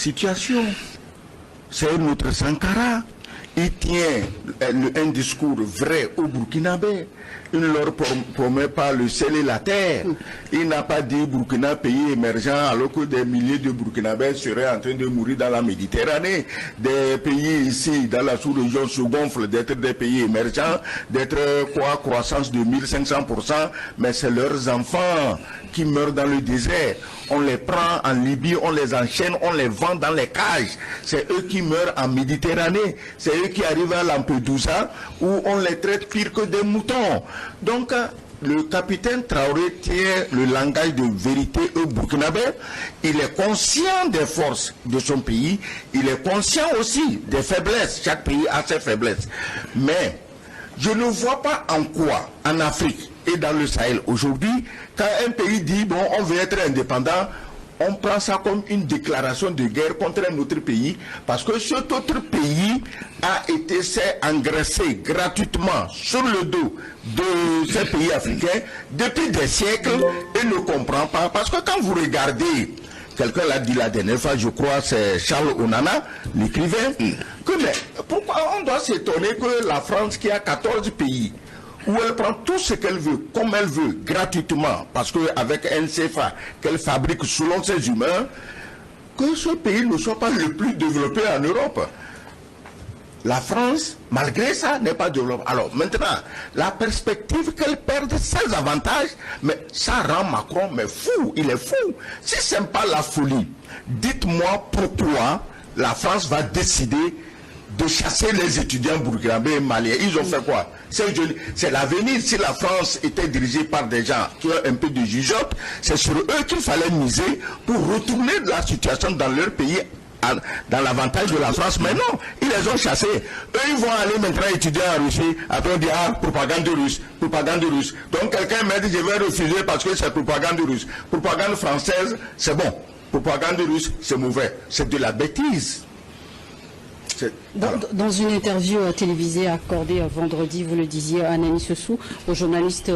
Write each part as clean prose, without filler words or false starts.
situation. C'est notre Sankara. Il tient un discours vrai aux Burkinabés. Il ne leur promet pas le ciel et la terre. Il n'a pas dit Burkina, pays émergent, alors que des milliers de Burkinabés seraient en train de mourir dans la Méditerranée. Des pays ici, dans la sous-région, se gonflent d'être des pays émergents, d'être croissance de 1500%, mais c'est leurs enfants qui meurent dans le désert. On les prend en Libye, on les enchaîne, on les vend dans les cages. C'est eux qui meurent en Méditerranée. C'est eux qui arrivent à Lampedusa où on les traite pire que des moutons. Donc, le capitaine Traoré tient le langage de vérité au Burkinabé. Il est conscient des forces de son pays. Il est conscient aussi des faiblesses. Chaque pays a ses faiblesses. Mais je ne vois pas en quoi, en Afrique et dans le Sahel aujourd'hui, quand un pays dit, bon, on veut être indépendant, on prend ça comme une déclaration de guerre contre un autre pays, parce que cet autre pays a été engraissé gratuitement sur le dos de ces pays africains depuis des siècles et ne comprend pas. Parce que quand vous regardez, quelqu'un l'a dit la dernière fois, je crois, c'est Charles Onana, l'écrivain, que mais pourquoi on doit s'étonner que la France, qui a 14 pays, où elle prend tout ce qu'elle veut, comme elle veut, gratuitement, parce qu'avec un CFA qu'elle fabrique selon ses humeurs, que ce pays ne soit pas le plus développé en Europe. La France, malgré ça, n'est pas développée. Alors maintenant, la perspective qu'elle perde ses avantages, mais ça rend Macron mais fou, il est fou. Si ce n'est pas la folie, dites-moi pourquoi la France va décider de chasser les étudiants burkinabés et maliens. Ils ont fait quoi? C'est l'avenir. Si la France était dirigée par des gens qui ont un peu de jugeote, c'est sur eux qu'il fallait miser pour retourner la situation dans leur pays dans l'avantage de la France. Mais non, ils les ont chassés. Eux, ils vont aller maintenant étudier en Russie. Après, on dit, ah, propagande russe, propagande russe. Donc, quelqu'un m'a dit, je vais refuser parce que c'est propagande russe. Propagande française, c'est bon. Propagande russe, c'est mauvais. C'est de la bêtise. Dans une interview télévisée accordée vendredi, vous le disiez, Anani Sossou, au journaliste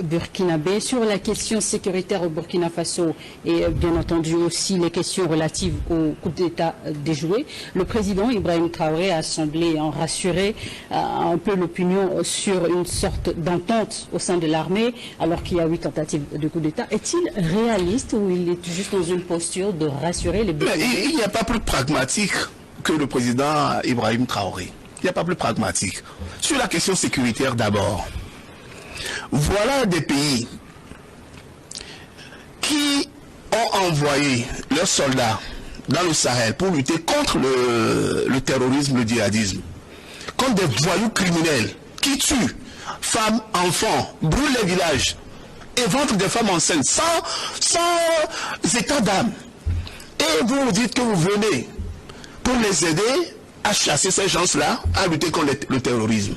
burkinabé, sur la question sécuritaire au Burkina Faso et bien entendu aussi les questions relatives au coup d'État déjoué, le président Ibrahim Traoré a semblé en rassurer un peu l'opinion sur une sorte d'entente au sein de l'armée, alors qu'il y a 8 tentatives de coup d'État. Est-il réaliste ou il est juste dans une posture de rassurer les Burkinabés? Il n'y a pas plus pragmatique que le président Ibrahim Traoré. Il n'y a pas plus pragmatique. Sur la question sécuritaire d'abord, voilà des pays qui ont envoyé leurs soldats dans le Sahel pour lutter contre le terrorisme, le djihadisme, contre des voyous criminels qui tuent femmes, enfants, brûlent les villages, éventrent des femmes enceintes sans état d'âme. Et vous vous dites que vous venez pour les aider à chasser ces gens-là, à lutter contre le terrorisme.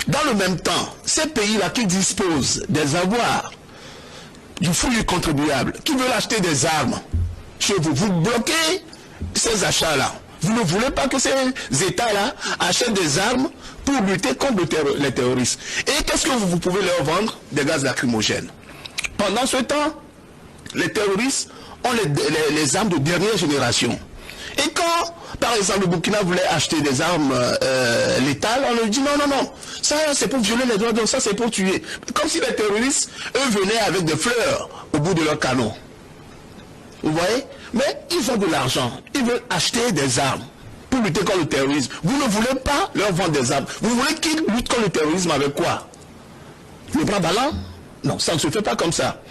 Dans le même temps, ces pays-là qui disposent des avoirs du flux du contribuable, qui veulent acheter des armes chez vous, vous bloquez ces achats-là. Vous ne voulez pas que ces États-là achètent des armes pour lutter contre les terroristes. Et qu'est-ce que vous pouvez leur vendre? Des gaz lacrymogènes. Pendant ce temps, les terroristes ont les armes de dernière génération. Et quand, par exemple, le Burkina voulait acheter des armes létales, on leur dit non, non, non, ça c'est pour violer les droits de l'homme, ça c'est pour tuer. Comme si les terroristes, eux, venaient avec des fleurs au bout de leur canon. Vous voyez? Mais ils ont de l'argent, ils veulent acheter des armes pour lutter contre le terrorisme. Vous ne voulez pas leur vendre des armes. Vous voulez qu'ils luttent contre le terrorisme avec quoi? Les bras ballants? Non, ça ne se fait pas comme ça.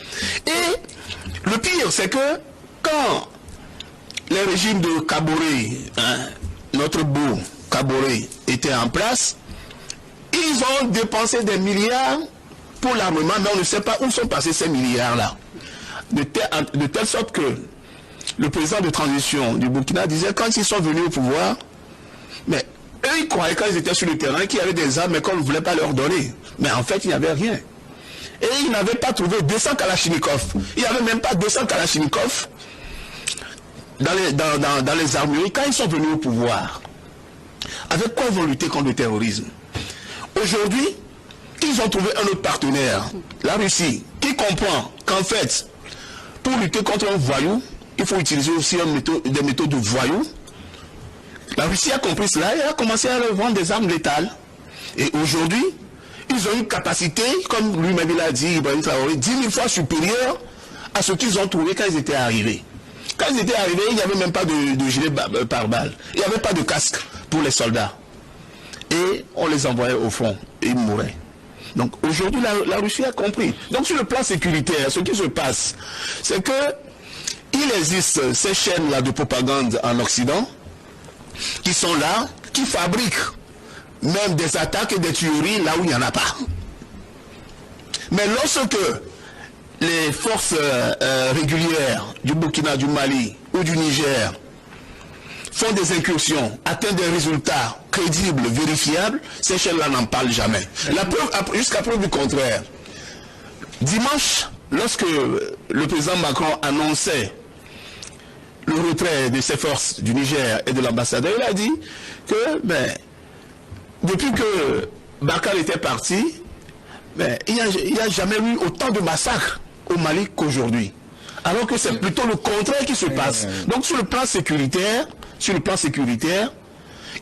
Et le pire, c'est que quand les régimes de Kaboré, notre beau Kaboré, était en place, ils ont dépensé des milliards pour l'armement, mais on ne sait pas où sont passés ces milliards-là. De telle sorte que le président de transition du Burkina disait, quand ils sont venus au pouvoir, mais eux, ils croyaient quand ils étaient sur le terrain qu'il y avait des armes, mais qu'on ne voulait pas leur donner. Mais en fait, il n'y avait rien. Et ils n'avaient pas trouvé 200 Kalachnikov. Il n'y avait même pas 200 Kalachnikov dans les armureries quand ils sont venus au pouvoir. Avec quoi ils vont lutter contre le terrorisme? Aujourd'hui, ils ont trouvé un autre partenaire, la Russie, qui comprend qu'en fait, pour lutter contre un voyou, il faut utiliser aussi des méthodes de voyous. La Russie a compris cela et a commencé à leur vendre des armes létales. Et aujourd'hui, ils ont une capacité, comme lui-même l'a dit, Ibrahim Traoré, 10 000 fois supérieure à ce qu'ils ont trouvé quand ils étaient arrivés. Quand ils étaient arrivés, il n'y avait même pas de gilet pare-balles. Il n'y avait pas de casque pour les soldats. Et on les envoyait au front et ils mouraient. Donc aujourd'hui, la Russie a compris. Donc sur le plan sécuritaire, ce qui se passe, c'est que il existe ces chaînes-là de propagande en Occident qui sont là, qui fabriquent même des attaques et des tueries là où il n'y en a pas. Mais lorsque les forces régulières du Burkina, du Mali ou du Niger font des incursions, atteignent des résultats crédibles, vérifiables, ces chaînes-là n'en parlent jamais. La preuve, jusqu'à preuve du contraire, dimanche, lorsque le président Macron annonçait le retrait de ses forces du Niger et de l'ambassadeur, il a dit que depuis que Barkhane était parti, il n'y a jamais eu autant de massacres au Mali qu'aujourd'hui. Alors que c'est plutôt le contraire qui se passe. Donc sur le plan sécuritaire,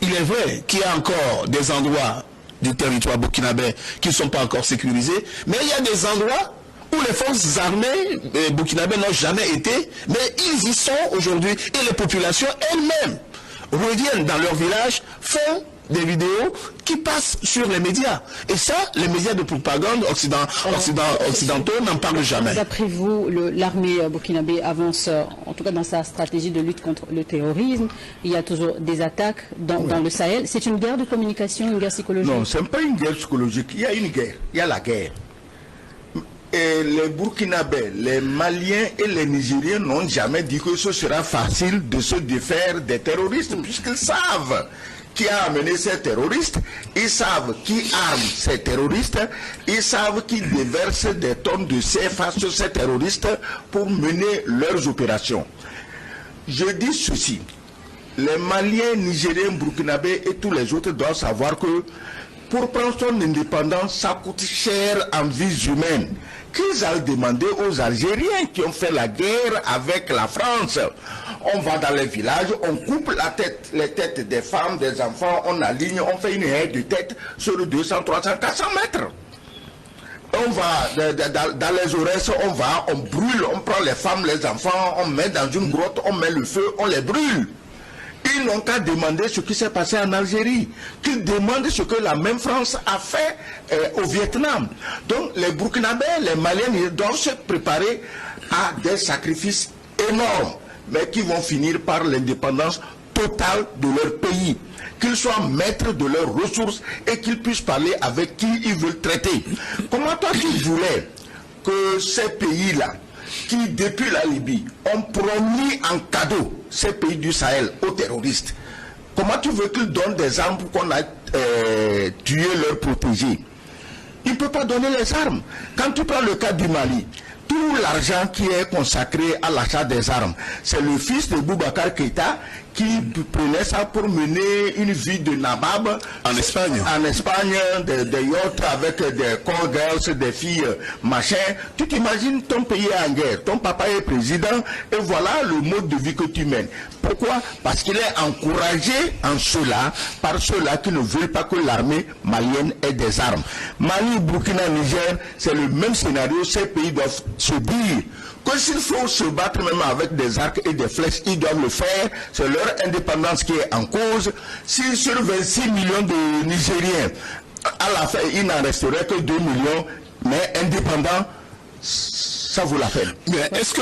il est vrai qu'il y a encore des endroits du territoire burkinabé qui ne sont pas encore sécurisés, mais il y a des endroits où les forces armées burkinabées n'ont jamais été, mais ils y sont aujourd'hui. Et les populations elles-mêmes reviennent dans leur village, font des vidéos qui passent sur les médias. Et ça, les médias de propagande occidentaux n'en parlent jamais. D'après vous, l'armée burkinabé avance, en tout cas dans sa stratégie de lutte contre le terrorisme. Il y a toujours des attaques dans le Sahel. C'est une guerre de communication, une guerre psychologique? Non, ce n'est pas une guerre psychologique. Il y a une guerre. Il y a la guerre. Et les Burkinabés, les Maliens et les Nigériens n'ont jamais dit que ce sera facile de se défaire des terroristes, puisqu'ils savent qui a amené ces terroristes, ils savent qui arme ces terroristes, ils savent qui déverse des tonnes de CFA sur ces terroristes pour mener leurs opérations. Je dis ceci, les Maliens, Nigériens, Burkinabés et tous les autres doivent savoir que pour prendre son indépendance, ça coûte cher en vies humaines. Qu'ils aillent demander aux Algériens qui ont fait la guerre avec la France. On va dans les villages, on coupe les têtes des femmes, des enfants, on aligne, on fait une haie de tête sur 200, 300, 400 mètres. On va dans les Aurès, on brûle, on prend les femmes, les enfants, on met dans une grotte, on met le feu, on les brûle. Ils n'ont qu'à demander ce qui s'est passé en Algérie, qu'ils demandent ce que la même France a fait au Vietnam. Donc les Burkinabés, les Maliens doivent se préparer à des sacrifices énormes, mais qui vont finir par l'indépendance totale de leur pays. Qu'ils soient maîtres de leurs ressources et qu'ils puissent parler avec qui ils veulent traiter. Comment toi tu voulais que ces pays-là, qui depuis la Libye ont promis en cadeau ces pays du Sahel aux terroristes, comment tu veux qu'ils donnent des armes pour qu'on aille tuer leurs protégés? Ils ne peuvent pas donner les armes. Quand tu prends le cas du Mali, tout l'argent qui est consacré à l'achat des armes, c'est le fils de Boubacar Keïta qui prenait ça pour mener une vie de nabab en Espagne. En Espagne, des yachts avec des call girls, des filles, machin. Tu t'imagines ton pays est en guerre, ton papa est président, et voilà le mode de vie que tu mènes. Pourquoi? Parce qu'il est encouragé en cela par ceux-là qui ne veulent pas que l'armée malienne ait des armes. Mali, Burkina, Niger, c'est le même scénario. Ces pays doivent se dire que s'il faut se battre même avec des arcs et des flèches, ils doivent le faire. C'est leur indépendance qui est en cause. Si sur 26 millions de Nigériens, à la fin, il n'en resterait que 2 millions, mais indépendants, ça vaut la peine. Mais est-ce que,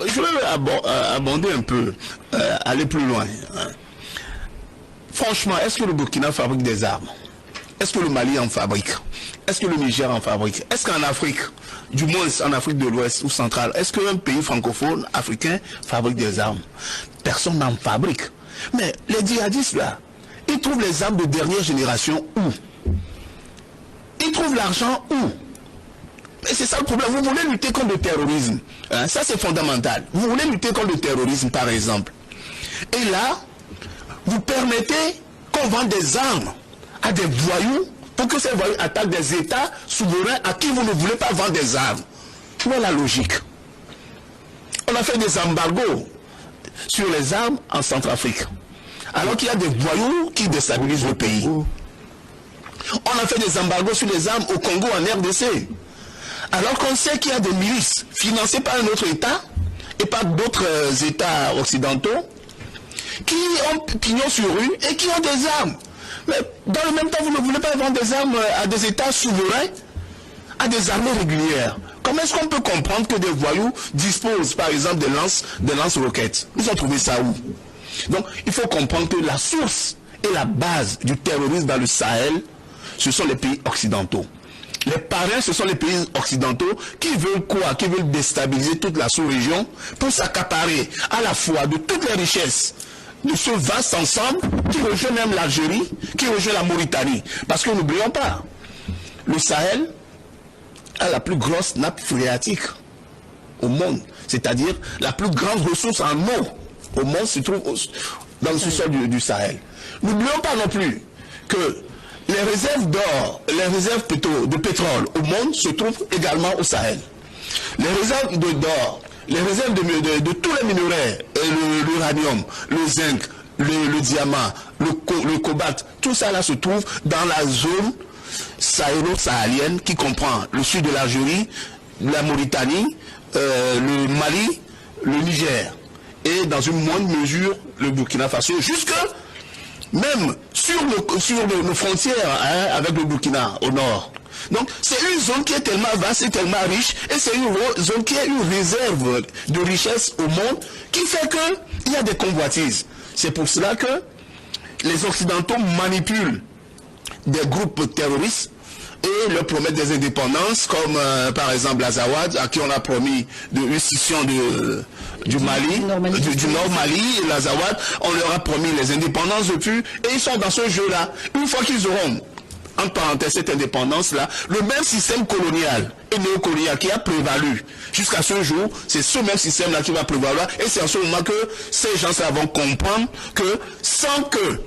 je vais abonder un peu, aller plus loin. Franchement, est-ce que le Burkina fabrique des armes? Est-ce que le Mali en fabrique? Est-ce que le Niger en fabrique? Est-ce qu'en Afrique, du moins en Afrique de l'Ouest ou centrale, est-ce qu'un pays francophone, africain, fabrique des armes? Personne n'en fabrique. Mais les djihadistes là, ils trouvent les armes de dernière génération où? Ils trouvent l'argent où? Et c'est ça le problème. Vous voulez lutter contre le terrorisme, hein? Ça c'est fondamental. Vous voulez lutter contre le terrorisme par exemple. Et là, vous permettez qu'on vende des armes à des voyous pour que ces voyous attaquent des États souverains à qui vous ne voulez pas vendre des armes. Où est la logique? On a fait des embargos sur les armes en Centrafrique. Alors qu'il y a des voyous qui déstabilisent le pays. On a fait des embargos sur les armes au Congo, en RDC. Alors qu'on sait qu'il y a des milices financées par un autre État et par d'autres États occidentaux qui ont pignon sur rue et qui ont des armes. Mais dans le même temps, vous ne voulez pas vendre des armes à des États souverains, à des armées régulières. Comment est-ce qu'on peut comprendre que des voyous disposent, par exemple, des lance-roquettes? Ils ont trouvé ça où? Donc, il faut comprendre que la source et la base du terrorisme dans le Sahel, ce sont les pays occidentaux. Les parrains, ce sont les pays occidentaux qui veulent quoi? Qui veulent déstabiliser toute la sous-région pour s'accaparer à la fois de toutes les richesses de ce vaste ensemble qui rejoint même l'Algérie, qui rejoint la Mauritanie. Parce que n'oublions pas, le Sahel a la plus grosse nappe phréatique au monde, c'est-à-dire la plus grande ressource en eau au monde se trouve dans le sous-sol du Sahel. N'oublions pas non plus que les réserves d'or, les réserves plutôt de pétrole au monde se trouvent également au Sahel. Les réserves d'or, les réserves de tous les minerais, l'uranium, le zinc, le diamant, le cobalt, tout ça là se trouve dans la zone sahélo-sahalienne qui comprend le sud de l'Algérie, la Mauritanie, le Mali, le Niger et dans une moindre mesure le Burkina Faso, jusque même sur nos frontières avec le Burkina au nord. Donc c'est une zone qui est tellement vaste et tellement riche, et c'est une zone qui est une réserve de richesse au monde qui fait qu'il y a des convoitises. C'est pour cela que les Occidentaux manipulent des groupes terroristes et leur promettent des indépendances, comme par exemple l'Azawad, à qui on a promis une scission du Mali, du Nord Mali, et l'Azawad, on leur a promis les indépendances depuis, et ils sont dans ce jeu-là. Une fois qu'ils auront, entre parenthèses, cette indépendance-là, le même système colonial et néocolonial qui a prévalu jusqu'à ce jour, c'est ce même système-là qui va prévaloir, et c'est en ce moment que ces gens-là vont comprendre que sans que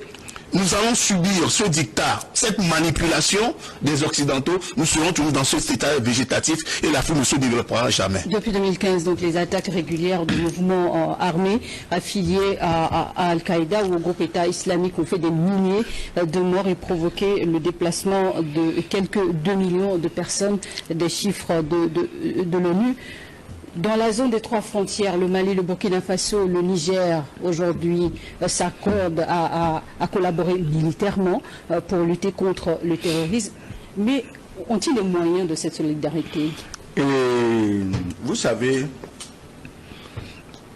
nous allons subir ce dictat, cette manipulation des Occidentaux, nous serons toujours dans ce état végétatif et l'Afrique ne se développera jamais. Depuis 2015, donc, les attaques régulières du mouvement armé affilié à Al-Qaïda ou au groupe État islamique ont fait des milliers de morts et provoqué le déplacement de quelques 2 millions de personnes, des chiffres de l'ONU. Dans la zone des 3 frontières, le Mali, le Burkina Faso, le Niger, aujourd'hui, s'accordent à collaborer militairement pour lutter contre le terrorisme. Mais ont-ils les moyens de cette solidarité? Et vous savez,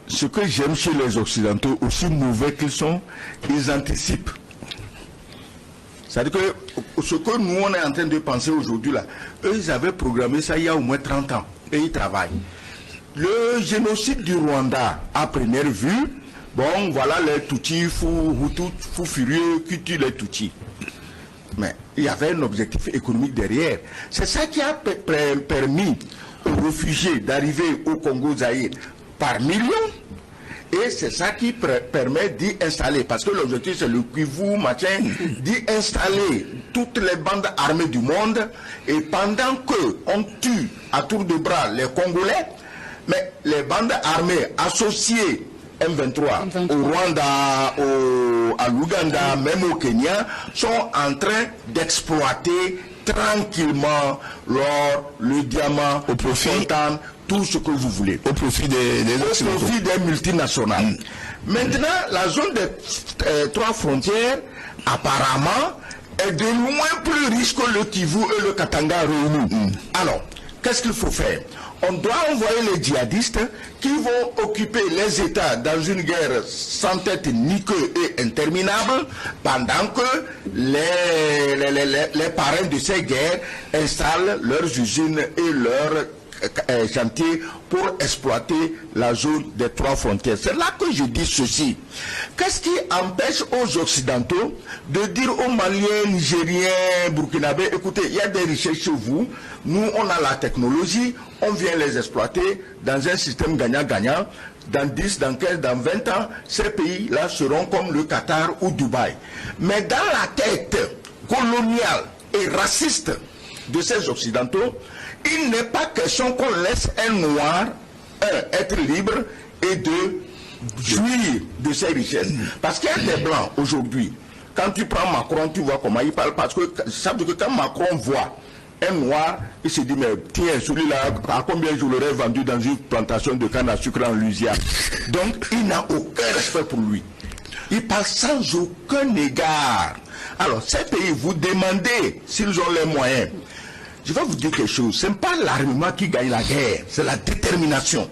ce que j'aime chez les Occidentaux, aussi mauvais qu'ils sont, ils anticipent. C'est-à-dire que ce que nous, on est en train de penser aujourd'hui, là, eux, ils avaient programmé ça il y a au moins 30 ans, et ils travaillent. Le génocide du Rwanda, à première vue, bon, voilà les Tutsis, fous furieux qui tuent les Tutsis. Mais il y avait un objectif économique derrière. C'est ça qui a permis aux réfugiés d'arriver au Congo-Zaïre par millions. Et c'est ça qui permet d'y installer, parce que l'objectif c'est le Kivu, machin, d'y installer toutes les bandes armées du monde. Et pendant qu'on tue à tour de bras les Congolais, mais les bandes armées associées M23 au Rwanda, à l'Ouganda, même au Kenya, sont en train d'exploiter tranquillement l'or, le diamant, au profit, tout ce que vous voulez. Au profit des multinationales. Maintenant, la zone des 3 frontières, apparemment, est de loin plus riche que le Kivu et le Katanga réunis. Alors, qu'est-ce qu'il faut faire? On doit envoyer les djihadistes qui vont occuper les États dans une guerre sans tête ni queue et interminable, pendant que les parrains de ces guerres installent leurs usines et leurs chantiers pour exploiter la zone des 3 frontières. C'est là que je dis ceci. Qu'est-ce qui empêche aux Occidentaux de dire aux Maliens, Nigériens, Burkinabés, écoutez, il y a des richesses chez vous, nous on a la technologie, on vient les exploiter dans un système gagnant-gagnant. Dans 10, dans 15, dans 20 ans, ces pays-là seront comme le Qatar ou Dubaï. Mais dans la tête coloniale et raciste de ces Occidentaux, il n'est pas question qu'on laisse un noir être libre et de jouir de ses richesses. Parce qu'il y a des Blancs aujourd'hui. Quand tu prends Macron, tu vois comment il parle. Parce que ça veut dire que quand Macron voit un noir, il se dit, mais tiens, celui-là, à combien je l'aurais vendu dans une plantation de canne à sucre en Louisiane? Donc, il n'a aucun respect pour lui. Il parle sans aucun égard. Alors, ces pays, vous demandez s'ils ont les moyens. Je vais vous dire quelque chose. Ce n'est pas l'armement qui gagne la guerre, c'est la détermination.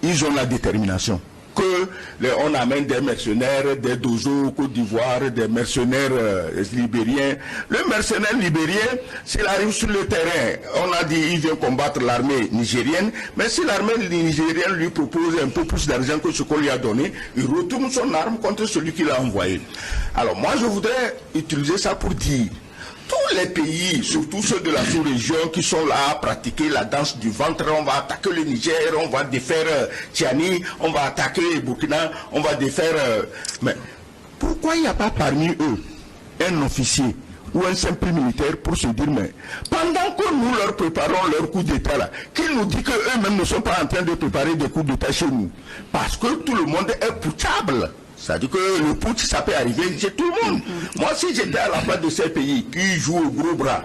Ils ont la détermination. On amène des mercenaires, des dozos au Côte d'Ivoire, des mercenaires libériens. Le mercenaire libérien, s'il arrive sur le terrain, on a dit il vient combattre l'armée nigérienne, mais si l'armée nigérienne lui propose un peu plus d'argent que ce qu'on lui a donné, il retourne son arme contre celui qui l'a envoyé. Alors moi je voudrais utiliser ça pour dire, tous les pays, surtout ceux de la sous-région qui sont là à pratiquer la danse du ventre, on va attaquer le Niger, on va défaire Tiani, on va attaquer Burkina, on va défaire... Mais pourquoi il n'y a pas parmi eux un officier ou un simple militaire pour se dire, mais pendant que nous leur préparons leur coup d'État là, qu'ils nous disent qu'eux-mêmes ne sont pas en train de préparer des coups d'État chez nous, parce que tout le monde est putschable. C'est-à-dire que le putsch, ça peut arriver chez tout le monde. Moi, si j'étais à la place de ces pays qui jouent au gros bras,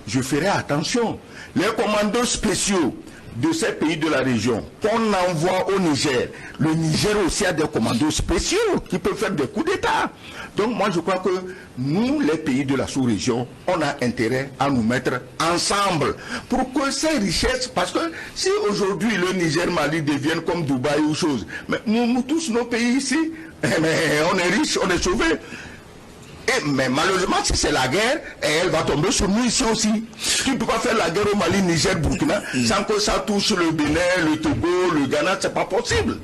je ferais attention. Les commandos spéciaux de ces pays de la région qu'on envoie au Niger, le Niger aussi a des commandos spéciaux qui peuvent faire des coups d'État. Donc moi, je crois que nous, les pays de la sous-région, on a intérêt à nous mettre ensemble pour que ces richesses, parce que si aujourd'hui le Niger, Mali deviennent comme Dubaï ou chose, mais nous tous, nos pays ici, mais on est riche, on est sauvé. Mais malheureusement, si c'est la guerre, elle va tomber sur nous ici aussi. Tu ne peux pas faire la guerre au Mali, Niger, Burkina, sans que ça touche le Bénin, le Togo, le Ghana, c'est pas possible.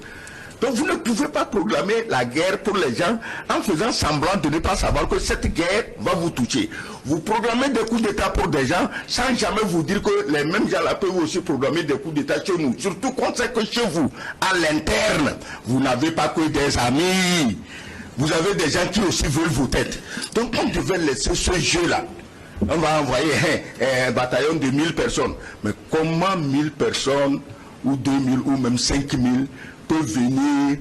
Donc vous ne pouvez pas proclamer la guerre pour les gens en faisant semblant de ne pas savoir que cette guerre va vous toucher. Vous programmez des coups d'État pour des gens sans jamais vous dire que les mêmes gens là peuvent aussi programmer des coups d'État chez nous. Surtout quand c'est que chez vous, à l'interne, vous n'avez pas que des amis. Vous avez des gens qui aussi veulent vos têtes. Donc on devait laisser ce jeu-là. On va envoyer un bataillon de 1000 personnes. Mais comment 1000 personnes, ou 2000, ou même 5000 peuvent venir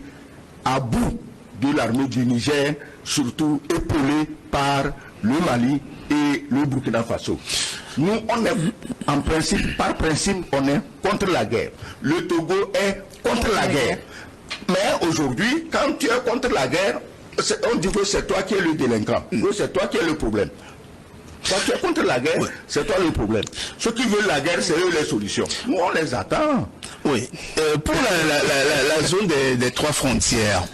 à bout de l'armée du Niger, surtout épaulée par le Mali et le Burkina Faso? Nous, on est en principe, par principe, on est contre la guerre. Le Togo est contre la guerre. Mais aujourd'hui, quand tu es contre la guerre, on dit que c'est toi qui es le délinquant, que c'est toi qui es le problème. Quand tu es contre la guerre, c'est toi le problème. Ceux qui veulent la guerre, c'est eux les solutions. Nous, on les attend. Oui. Pour la zone des trois frontières,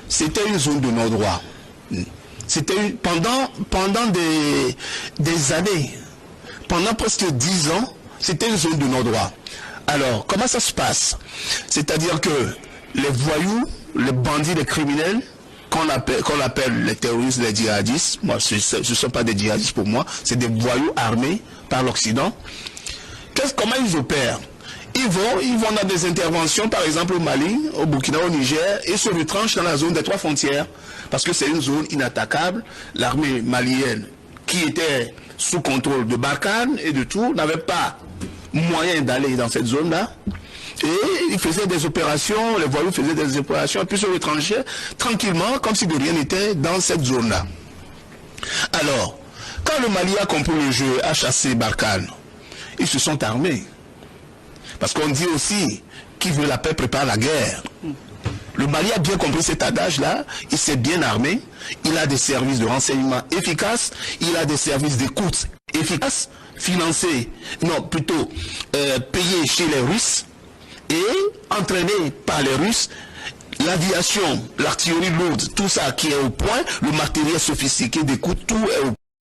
c'était une zone de non-droit. C'était pendant des années, pendant presque 10 ans, c'était une zone de non-droit. Alors, comment ça se passe? C'est-à-dire que les voyous, les bandits, les criminels, qu'on appelle les terroristes, les djihadistes, moi ce ne sont pas des djihadistes pour moi, c'est des voyous armés par l'Occident. Comment ils opèrent? Ils vont dans des interventions, par exemple au Mali, au Burkina, au Niger, et se retranchent dans la zone des trois frontières, parce que c'est une zone inattaquable. L'armée malienne, qui était sous contrôle de Barkhane et de tout, n'avait pas moyen d'aller dans cette zone-là. Et ils faisaient des opérations, les voyous faisaient des opérations, et puis se retranchaient tranquillement, comme si de rien n'était dans cette zone-là. Alors, quand le Mali a compris le jeu, a chassé Barkhane, ils se sont armés. Parce qu'on dit aussi, qui veut la paix prépare la guerre. Le Mali a bien compris cet adage-là, il s'est bien armé, il a des services de renseignement efficaces, il a des services d'écoute efficaces, financés, non, plutôt payés chez les Russes, et entraînés par les Russes, l'aviation, l'artillerie lourde, tout ça qui est au point, le matériel sophistiqué d'écoute, tout est au point.